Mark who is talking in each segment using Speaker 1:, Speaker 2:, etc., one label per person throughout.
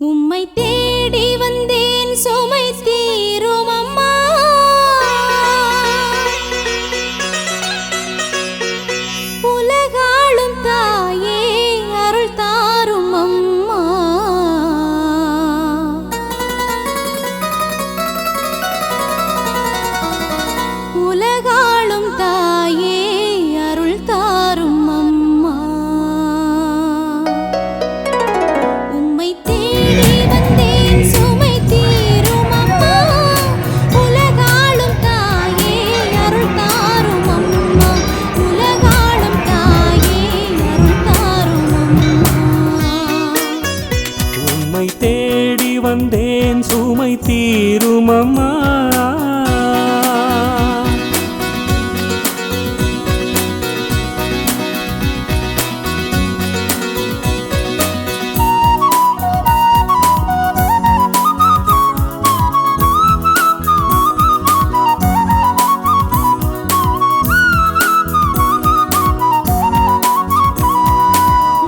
Speaker 1: உம்மை தேடி வந்தேன் சுமை தீரும் அம்மா. உலகாளும் தாயே அருள் தாரும் அம்மா. உலகாளும் தாயே அருள் தாரும் அம்மா. உம்மை தேடி வந்தேன் சுமை தீரும் அம்மா. உலகாளும் தாயே அருள் தாரும் அம்மா. உலகாளும் தாயே அருள் தாரும் அம்மா.
Speaker 2: உம்மை தேடி வந்தேன் சுமை தீரும் அம்மா.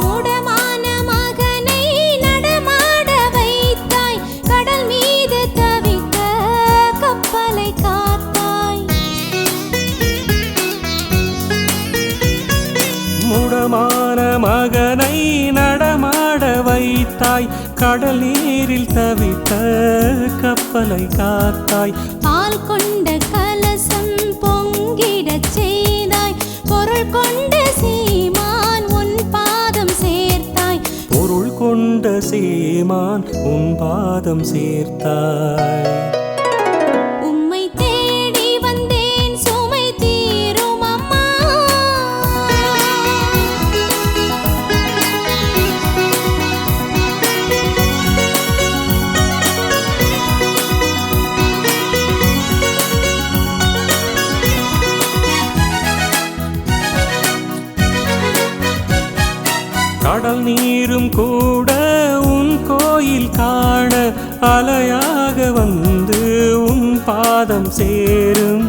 Speaker 1: மூடமான மகனை நடமாட வைத்தாய். கடல் மீது தவித்த கப்பலை காத்தாய்.
Speaker 2: மூடமான மகனை நடமாட வைத்தாய். கடல் நீரில் தவித்த கப்பலை காத்தாய்.
Speaker 1: பால் கொண்ட கலசம் பொங்கிடச் செய்தாய். பொருள் கொண்ட சீமான் உன் பாதம் சேர்த்தாய்.
Speaker 2: பொருள் கொண்ட சீமான் உன் பாதம் சேர்த்தாய்.
Speaker 1: உம்மை தேடி வந்தேன் சுமை தீரும் அம்மா.
Speaker 2: கடல் நீரும் கூட உன் கோயில் காண அலையாக வந்து உன் பாதம் சேரும்.